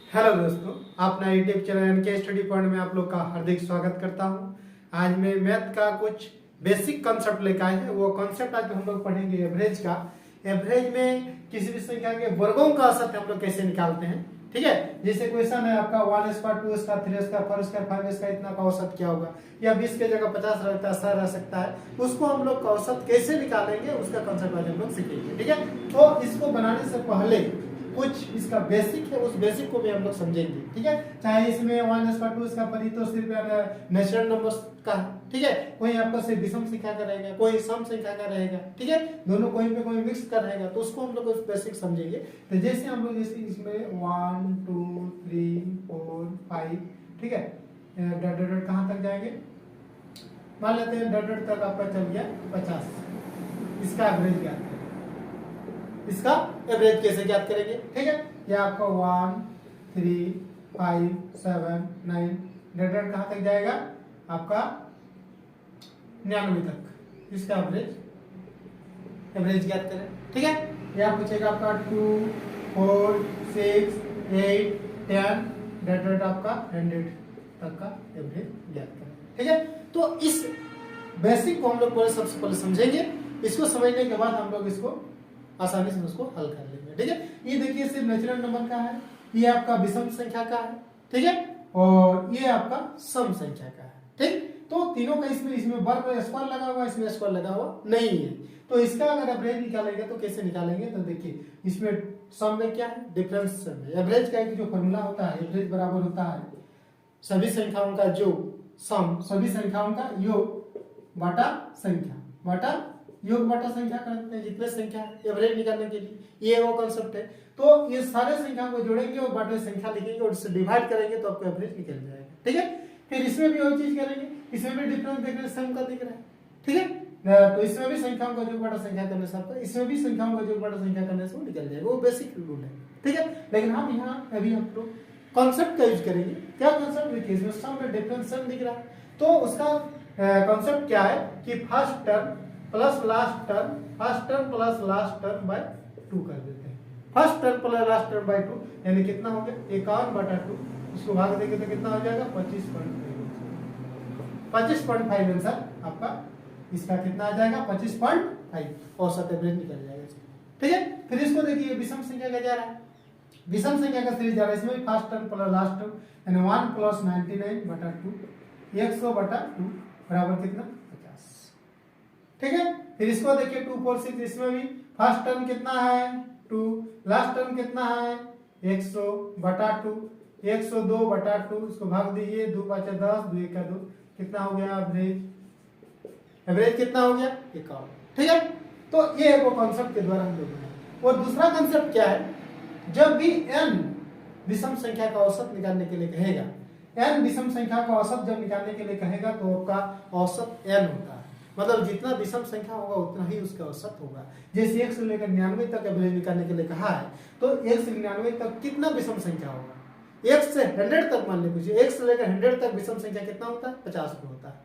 Hello दोस्तों, अपना YouTube channel के स्टडी पॉइंट में आप लोग का हार्दिक स्वागत करता हूं। आज मैं मैथ का कुछ बेसिक कंसेप्ट लेकर आए हैं। वो कंसेप्ट आज हम लोग पढ़ेंगे एवरेज का। एवरेज में किसी भी संख्या के वर्गों का औसत हम लोग कैसे निकालते हैं, ठीक है। जैसे क्वेश्चन है आपका 1 square 2 square 3 square 4 square 5 square इतना का औसत क्या होगा, या 20 के जगह 50 रहता है 100 रह सकता है, उसको हम लोग का औसत कैसे निकालेंगे उसका कंसेप्ट आज हम लोग सीखेंगे, ठीक है। तो इसको बनाने से पहले कुछ इसका बेसिक है, उस बेसिक को भी हम लोग समझेंगे, ठीक है। चाहे इसमें 1 स्क्वायर 2 इसका परी तो सिर्फ नेचुरल नंबर्स का है, ठीक है। कोई आपका सिर्फ विषम संख्या का रहेगा, कोई सम संख्या का रहेगा, ठीक है। दोनों कोई पे कोई मिक्स का रहेगा, तो उसको हम लोग बेसिक समझेंगे। तो जैसे हम लोग जैसे इसमें 1 2 3 4 5, ठीक है, डॉट डॉट कहाँ तक जाएंगे, मान लेते हैं डॉट डॉट तक आपका चल गया 50। इसका एवरेज ज्ञात करें। इसका एवरेज कैसे ज्ञात करेंगे, ठीक है। ये आपका 1 3 5 7 9 डॉट कहाँ तक जाएगा आपका 99 तक। इसका एवरेज ज्ञात करें, ठीक है। ये आप पूछेगा आपका 2 4 6 8 10 डॉट आपका 100 तक का एवरेज ज्ञात करें, ठीक है। तो इस बेसिक को हम लोग पहले सबसे पहले समझेंगे। इसको समझने के बाद हम लोग इसको आसानी से उसको हल कर लेंगे, ठीक है। ये देखिए सिर्फ नेचुरल नंबर का है, ये आपका विषम संख्या का है, ठीक है, और ये आपका सम संख्या का है, ठीक। तो तीनों का इसमें वर्ग स्क्वायर लगा हुआ, इसमें स्क्वायर लगा हुआ नहीं है। तो इसका अगर एवरेज निकालेंगे तो कैसे निकालेंगे, तो देखिए इसमें सम में क्या है, डिफरेंस सम है। एवरेज का जो फॉर्मूला होता है, एवरेज बराबर होता है सभी संख्याओं का जो सम, सभी संख्याओं का योग बटा संख्या, बटा योग बटा संख्या करते हैं। जितने संख्या एवरेज निकालने के लिए ये वो कांसेप्ट है। तो ये सारे संख्या को जोड़ेंगे और बटे संख्या लिखेंगे और इससे डिवाइड करेंगे तो आपको एवरेज निकल जाएगा, ठीक है। फिर इसमें भी वही चीज करेंगे, इसमें भी डिफरेंस देख रहे हैं, सम का दिख रहा है, ठीक है। तो इसमें भी संख्याओं का योग बटा संख्या करने से आपको, इसमें भी संख्याओं का योग बटा संख्या करने से वो निकल जाएगा, वो बेसिक रूल है, ठीक है। लेकिन हम यहाँ अभी हम लोग कॉन्सेप्ट का यूज करेंगे। क्या कॉन्सेप्ट देखिए, इसमें सम में डिफरेंस सम दिख रहा है, तो उसका कॉन्सेप्ट क्या है कि first term plus last term, first term plus last term by 2 कर देते हैं। First term plus last term by 2 यानी कितना हो गया 51/2। इसको भाग देंगे तो कितना हो जाएगा 25.5। 25.5 आंसर आपका इसका कितना आ जाएगा 25.5 औसत एवरेज निकल जाएगा, ठीक है। फिर इसको देखिए विषम संख्या का जा रहा है, विषम संख्या का सीरीज जा रहा है। इसमें first term plus last term यानी 1 + 99/2 100/2 बराबर कितना 50, ठीक है। फिर इसको देखिए 2 4 6, इसमें भी फर्स्ट टर्म कितना है 2, लास्ट टर्म कितना है 100/2 102/2। इसको भाग दीजिए 2 × 5 = 10 2 × 2 कितना हो गया एवरेज कितना हो गया 51, ठीक है। तो ये है वो कॉन्सेप्ट के द्वारा हम लोग बनाए। और दूसरा कॉन्सेप्ट क्या है, जब भी n विषम संख्या का औसत निकालने के लिए कहेगा, n विषम संख्या का औसत जब निकालने के लिए कहेगा तो आपका औसत n होता है, मतलब जितना विषम संख्या होगा उतना ही उसका औसत होगा। जैसे 1 से लेकर 99 तक एवरेज निकालने के लिए कहा है, तो 1 से 99 तक कितना विषम संख्या होगा, 1 से 100 तक मान लीजिए, 1 से लेकर 100 तक विषम संख्या कितना होता है 50 को होता है।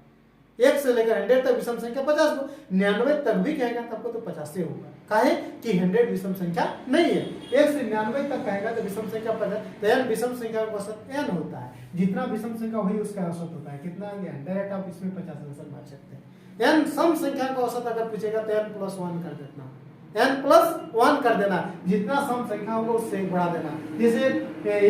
1 से लेकर 100 तक विषम संख्या 50 को, 99 तक भी कहेगा तब तो 50 ही होगा, काहे कि 100 विषम संख्या नहीं है। 1 से 99 तक कहेगा तो विषम संख्या 50, तो n विषम संख्या का औसत n होता है। जितना विषम संख्या वही उसका औसत होता है, कितना आ गया डायरेक्ट आप इसमें 50 आंसर मार सकते हैं। n सम संख्या का औसत अगर पूछेगा तो n + 1 कर देना, n + 1 कर देना, जितना सम संख्या होगा उससे एक बढ़ा देना। जैसे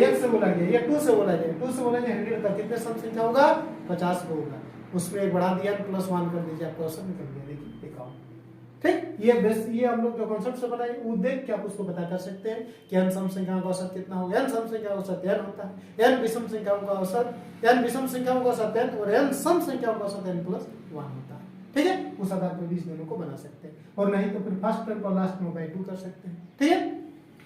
1 से बोला गया या 2 से बोला जाए, 2 से बोला जाए 100 तक कितने सम संख्या होगा 50 को होगा, उसमें एक बढ़ा दिया n + 1 कर दीजिए, आपका औसत निकल गया, देखिए 51, ठीक। ये हम लोग जो कॉन्सेप्ट से बनाए वो देख के आप उसको पता कर सकते हैं कि n सम संख्याओं का औसत कितना होगा। n सम संख्या का औसत n होता है, n विषम संख्याओं का औसत n विषम संख्याओं का औसत n और n सम संख्याओं का औसत n + 1 होता है, ठीक है। उस आधार पर भी इस दोनों को बना सकते हैं, और नहीं तो फिर फर्स्ट टर्म और लास्ट टर्म बाय 2 कर सकते हैं, ठीक है।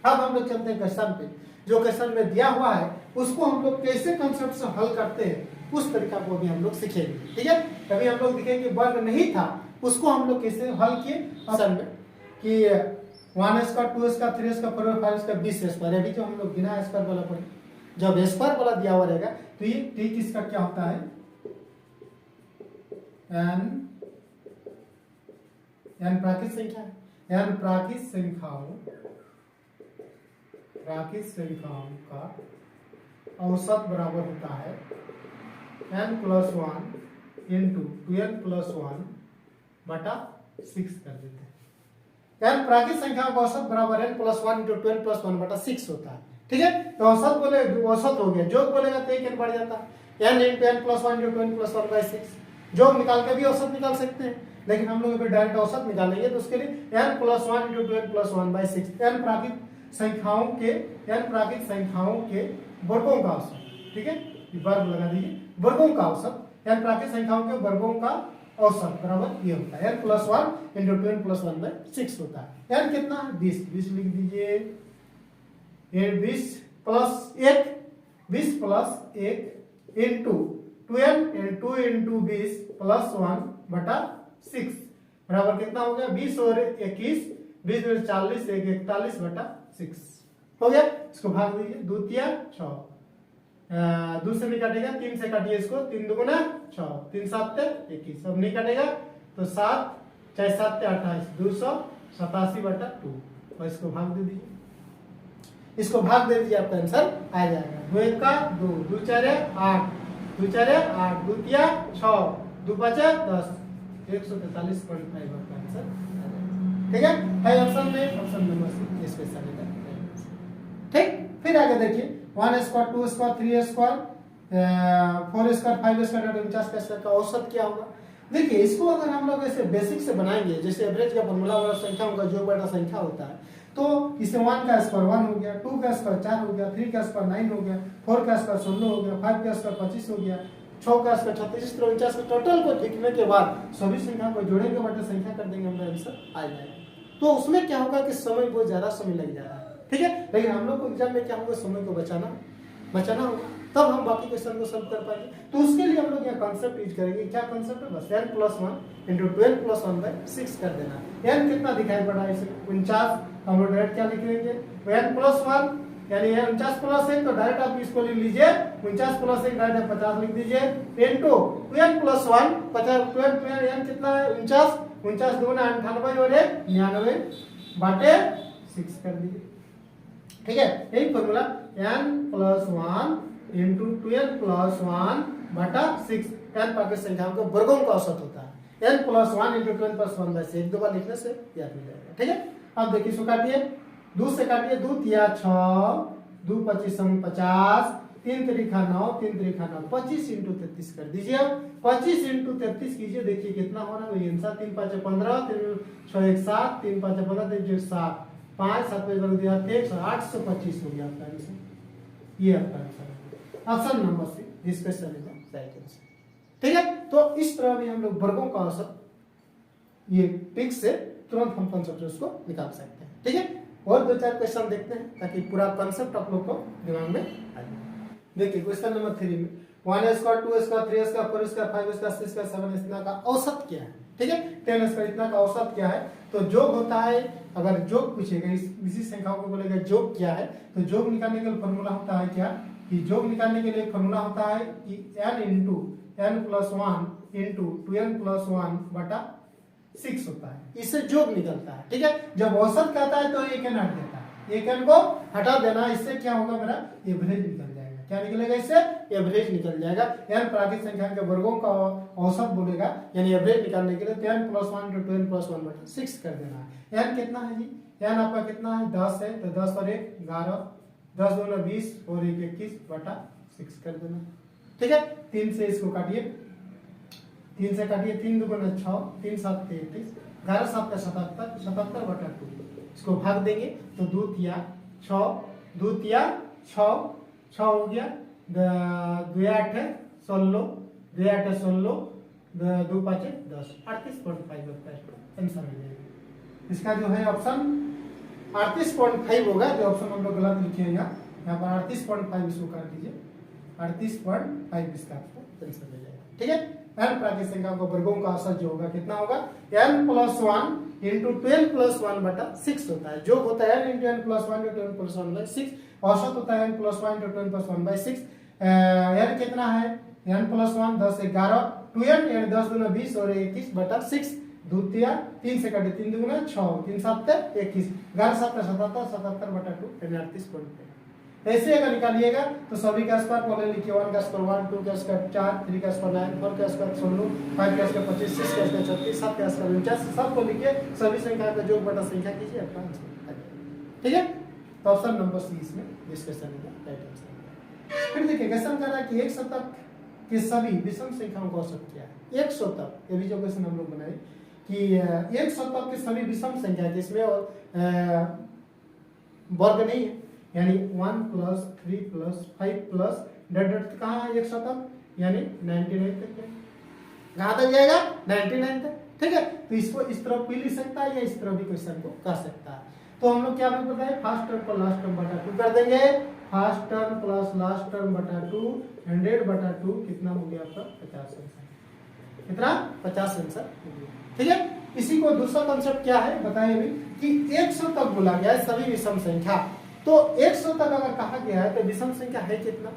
अब हम लोग चलते हैं क्वेश्चन पे। जो क्वेश्चन में दिया हुआ है उसको हम लोग कैसे कॉन्सेप्ट से हल करते हैं उस तरीका को भी हम लोग सीखेंगे, ठीक है। कभी हम लोग दिखेंगे वर्ग नहीं था उसको हम लोग कैसे हल किए क्वेश्चन में कि 1 square 2 square 3 square 4 5 square 20 square, अभी जो हम लोग बिना स्क्वायर वाला पढ़े, जब स्क्वायर वाला दिया हुआ रहेगा तो ये ठीक इसका क्या होता है n प्राकृत संख्या है, n प्राकृत संख्याओं का औसत बराबर होता है n plus one into 12 plus one बटा 6 कर देते हैं। यार प्राकृत संख्या का औसत बराबर n plus one into 12 plus one बटा 6 होता है। ठीक है, तो औसत बोले औसत हो गया, जोग बोलेगा तो एक n बढ़ जाता है, n into n plus one into 12 plus one by 6। जोग निकाल के भी औसत निकाल सकते हैं, लेकिन हम लोग अभी डायरेक्ट औसत निकालेंगे तो उसके लिए n plus one into 12 plus one by 6 n प्राकृत संख्याओं के वर्गों का औसत। ठीक है, वर्ग लगा दीजिए, वर्गों का औसत n प्राकृत संख्याओं के वर्गों का औसत बराबर ये होता है n plus one into 12 plus one by 6 होता है। n कितना है 20, 20 लिख दीजिए, 20 प्लस 1 इंटू 12 इंटू 20 प्लस 1 बटा 6 बराबर कितना हो गया 20 और 21, 20 में 40, 41 बटा 6 हो गया। इसको भाग दीजिए, दूतिया 6, दूसरे नहीं काटेगा, 3 से काटिए इसको, 3 दुगुना 6, 3 7 21, अब नहीं काटेगा तो 7 4 7 28, 287 बटा 2 और इसको भाग दे दीजिए, इसको भाग दे दीजिए, आपका आंसर आ जाएगा 2 1 का 2, 2 4 8, 2 4 8, 2 3 6, 2 5 10, 143.5 आपका आंसर आ जाएगा। ठीक है ऑप्शन में, ऑप्शन नंबर सी स्पेशल है। ठीक, फिर आगे देखिए 1 square 2 square 3 square 4 square 5 square 49 का औसत क्या होगा। देखिए इसको अगर हम लोग ऐसे बेसिक से बनाएंगे, जैसे एवरेज का फॉर्मूला वाला संख्याओं का जो बड़ा संख्या होता है, तो इसे 1 का स्क्वायर 1 हो गया, 2 का स्क्वायर 4 हो गया, 3 का स्क्वायर 9 हो गया, 4 का स्क्वायर 16 हो गया, 5 का स्क्वायर 25 हो गया, 6 का स्क्वायर 36, इस तरह 49 टोटल को लिखने के बाद सभी संख्या को जोड़ेंगे बटे संख्या कर देंगे, हमारा आंसर आ जाएगा। तो उसमें क्या होगा कि समय बहुत ज्यादा समय लग जा रहा है। ठीक है, लेकिन हम लोग को एग्जाम में क्या होगा, समय को बचाना होगा, तब हम बाकी क्वेश्चन को सॉल्व कर पाएंगे। तो उसके लिए हम लोग यहाँ कॉन्सेप्ट यूज करेंगे, क्या कॉन्सेप्ट है, बस n plus 1 into 12 plus 1 by 6 कर देना। n कितना दिखाई पड़ा है, इसे 49, हम लोग डायरेक्ट क्या लिख लेंगे, n प्लस 1 यानी 49 प्लस 1, तो डायरेक्ट आप इसको लिख लीजिए 49 प्लस 1 डायरेक्ट 50 लिख दीजिए, इंटू 12 प्लस 1 50, 12 n कितना है 49, 49 दूना 98 और 1 99 बाटे 6 कर दीजिए। ठीक है, यही formula n plus 1 into 12 plus 1 बटा 6 n प्राकृत संख्याओं के वर्गों का औसत होता है। n plus 1 into 12 plus 1 by 6 एक दो बार लिखने से याद हो जाएगा। ठीक है, अब देखिए इसको काटिए, 2 से काटिए, 2 तिया 6, 2 25 50, 3 त्रिका 9, 3 त्रिका 9, 25 इंटू 33 कर दीजिए। 25 इंटू 33 कीजिए, देखिए कितना हो रहा है, वही आंसर 3 5 15, 3 6 1 7, 3 5 15, 3 6 7, 5 7 दिया 825 हो गया आपका आंसर। ये आपका आंसर है option number C, special is the right answer. ठीक है, तो इस तरह भी हम लोग वर्गों का औसत ये ट्रिक से तुरंत हम कॉन्सेप्ट उसको निकाल सकते हैं। ठीक है, और 2-4 क्वेश्चन देखते हैं ताकि पूरा कॉन्सेप्ट आप लोग को दिमाग में आ जाए। देखिए क्वेश्चन नंबर 3 में 1 square 2 square 3 square 4 square 5 square 6 square 7 इतना का औसत क्या है। ठीक है, 10 स्क्वायर इतना का औसत क्या है। तो जोग होता है, अगर जोग पूछेगा इसी संख्याओं को बोलेगा जोग क्या है, तो जोग निकालने के लिए फॉर्मूला होता है क्या, कि जोग निकालने के लिए फॉर्मूला होता है कि n into n plus 1 into 2n plus 1 बटा 6 होता है, इससे जोग निकलता है। ठीक है, जब औसत कहता है तो एक n हट देता है, एक n को हटा देना, इससे क्या होगा, मेरा एवरेज निकल जाएगा। क्या निकलेगा, इससे एवरेज निकल जाएगा। n प्राकृत संख्या के वर्गों का औसत बोलेगा, यानी एवरेज निकालने के लिए 10 प्लस 1 इंटू 12 प्लस 1 बटा 6 कर देना है। n कितना है जी, n आपका कितना है 10 है, तो 10 और 1 11, 10 2 20 और 1 21 बटा 6 कर देना। ठीक है, 3 से इसको काटिए, 3 से काटिए, 3 2 6, 3 7 33, 11 7 का 77, 77 बटा 2, इसको भाग देंगे तो 2 तिया 6, 2 तिया 6 हो गया, 2 8 16, 2 8 16, 2 5 10, 38.5 आंसर हो जाएगा। इसका जो है ऑप्शन 38.5 होगा, जो ऑप्शन हम लोग गलत लिखिएगा यहाँ पर 38.5 इसको कर दीजिए, 38.5 इसका आपको आंसर हो जाएगा। ठीक है, n प्राकृत संख्याओं का वर्गों का औसत जो होगा कितना होगा, n प्लस 1 इंटू 12 प्लस 1 बटा 6 होता है। जोग होता है n into n plus 1 into n plus 1 by 6, औसत होता है n plus 1 into 12 plus 1 by 6। n कितना है, n प्लस 1 10 11, 2n 10 दूना 20 और 21 बटा 6, 2 तिया 3 से काटे, 3 दूना 6, 3 7 21, 11 7 77, 77 बटा 2 38.5 ऐसे अगर निकालिएगा तो सभी का स्क्वायर पहले लिखिए, 1 का स्क्वायर 1, 2 का स्क्वायर 4, 3 का स्क्वायर 9, 4 का स्क्वायर 16, 5 का स्क्वायर 25, 6 का स्क्वायर 36, 7 का स्क्वायर 49, सबको लिखिए, सभी संख्या का योग बटा संख्या कीजिए, आपका आंसर आ जाएगा। ठीक है, तो ऑप्शन नंबर सी इसमें डिस्कशन का राइट आंसर। फिर देखिए क्वेश्चन कर रहा है कि एक शतक के सभी विषम संख्याओं का औसत क्या है। एक शतक, ये भी जो क्वेश्चन हम लोग बनाए कि एक शतक के सभी विषम संख्या जिसमें वर्ग नहीं है, यानी 1 + 3 + 5 प्लस डेट कहाँ है एक शतक, यानी 99 तक है। कहाँ तक जाएगा, 99 तक। ठीक है, तो इसको इस तरफ भी लिख सकता है या इस तरफ भी क्वेश्चन को कर सकता है। तो हम लोग क्या भी बताए, फर्स्ट टर्म पर लास्ट टर्म बटा 2 कर देंगे, first term plus last term बटा 2, 100/2 कितना हो गया आपका 50 आंसर। कितना 50 आंसर हो गया। ठीक है, इसी को दूसरा कॉन्सेप्ट क्या है बताइए अभी कि 100 तक बोला गया है सभी विषम संख्या। तो 100 तक अगर कहा गया है तो विषम संख्या है कितना,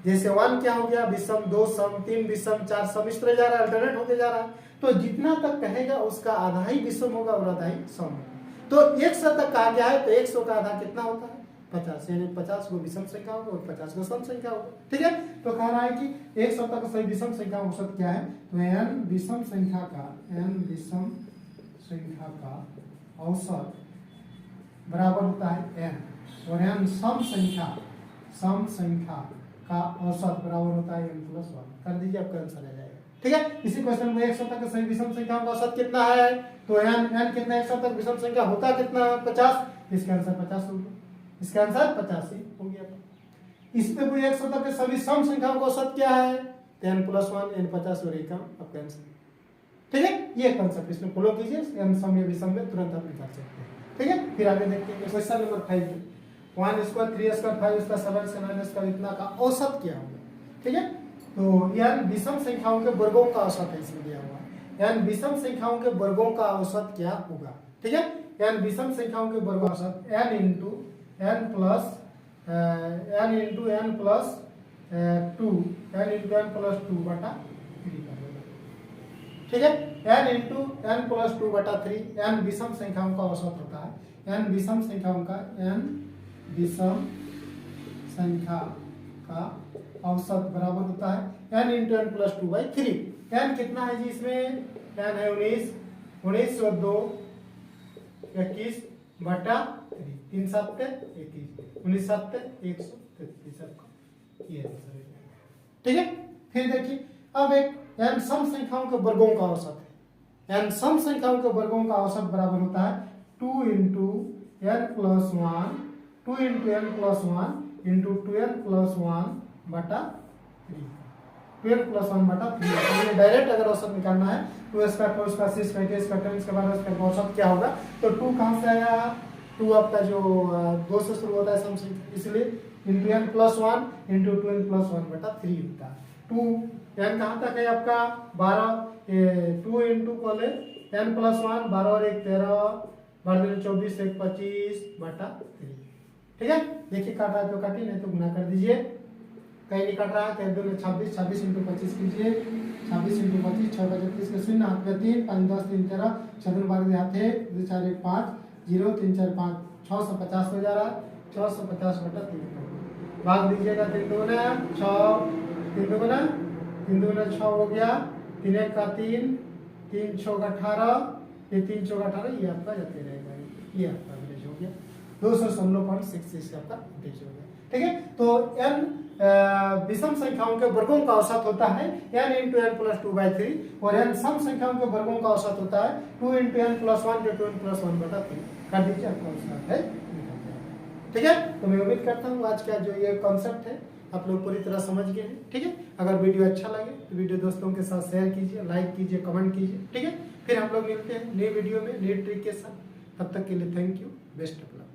जैसे 1 क्या हो गया विषम, 2 सम, 3 विषम, 4 सम, इस तरह जा रहा है, अल्टरनेट होते जा रहा है। तो जितना तक कहेगा उसका आधा ही विषम होगा और आधा ही सम होगा। तो 100 तक कहा गया है तो 100 का आधा कितना होता है 50, यानी 50 को विषम संख्या होगा और 50 को सम संख्या होगा। ठीक है, तो कह रहा है कि 100 तक सही विषम संख्या औसत क्या है, तो n विषम संख्या का औसत बराबर होता है n, और n सम संख्या का औसत बराबर होता है n + 1। कर दीजिए, आपका आंसर आ जाएगा। ठीक है, इसी क्वेश्चन में 100 तक सही विषम संख्या का औसत कितना है, तो n कितना 100 तक विषम संख्या होता कितना 50, इसका आंसर 50 हो गया। इसका आंसर 50 ही हो गया। इसमें कोई 100 तक के सभी सम संख्याओं का औसत क्या है, तो n + 1, n 50 और 1 आपका आंसर। ठीक है, ये कंसेप्ट इसमें फॉलो कीजिए, n सम या विषम में तुरंत आप निकाल सकते हैं। ठीक है, फिर आगे देखते हैं क्वेश्चन नंबर 5 में 1 square 3 square 5 square 7 square 9 square इतना का औसत क्या होगा। ठीक है, तो यह विषम संख्याओं के वर्गों का औसत है, इसमें दिया हुआ है यानी विषम संख्याओं के वर्गों का औसत क्या होगा। ठीक है, यानी विषम संख्याओं के वर्गों का औसत n × n + 2 बटा 3 का होगा। ठीक है, n × n + 2 बटा 3 n विषम संख्याओं का औसत होता है। n विषम संख्याओं का औसत बराबर होता है n × n + 2/3। n कितना है जी, इसमें n है 19 और 2 21 बटा 3 7 21 19 7 133 आपका ये आंसर है। ठीक है, फिर देखिए अब एक n सम संख्याओं के वर्गों का औसत है। n सम संख्याओं के वर्गों का औसत बराबर होता है 2 × n + 1 2 × n + 1 × 2n + 1 बटा 3 2n + 1 बटा 3। ये डायरेक्ट अगर औसत निकालना है 2 square 4 square 6 square 10 square 10 square 12 square औसत क्या होगा, तो 2 कहाँ से आया, 2 आपका जो 2 से शुरू होता है सम संख्या, इसलिए × n + 1 × 2n + 1 बटा 3 होता है। 2 n कहाँ तक है आपका 12, 2 × पहले n + 1 12 और 1 13 12 24 1 25 बटा 3। ठीक है, देखिए काट रहा है तो काटिए, नहीं तो गुना कर दीजिए, कहीं नहीं काट रहा है, कहीं 2 26 26 × 25 कीजिए, 26 × 25 6 35 के 0 हाथ में 3 5 10 3 13 6 12 हाथ है 2 4 1 5 0 3 4 5 650 हो जा रहा है, 650 बटा 3 भाग दीजिएगा, 3 2 6 3 2 6 हो गया, 3 1 का 3 3 6 का 18 ये 3 6 का 18 ये आपका जाते रहेगा, ये आपका एवरेज हो गया 216.66 आपका एवरेज हो गया। ठीक है, तो n विषम संख्याओं के वर्गों का औसत होता है n × n + 2/3 और n सम संख्याओं के वर्गों का औसत होता है 2 × n + 1 × 2n + 1 बटा 3। कर दीजिए, आपका आंसर है। ठीक है, तो मैं उम्मीद करता हूँ आज का जो ये कॉन्सेप्ट है आप लोग पूरी तरह समझ गए हैं। ठीक है, अगर वीडियो अच्छा लगे तो वीडियो दोस्तों के साथ शेयर कीजिए, लाइक कीजिए, कमेंट कीजिए। ठीक है, फिर हम लोग मिलते हैं नए वीडियो में नए ट्रिक के साथ। तब तक के लिए thank you, best of luck.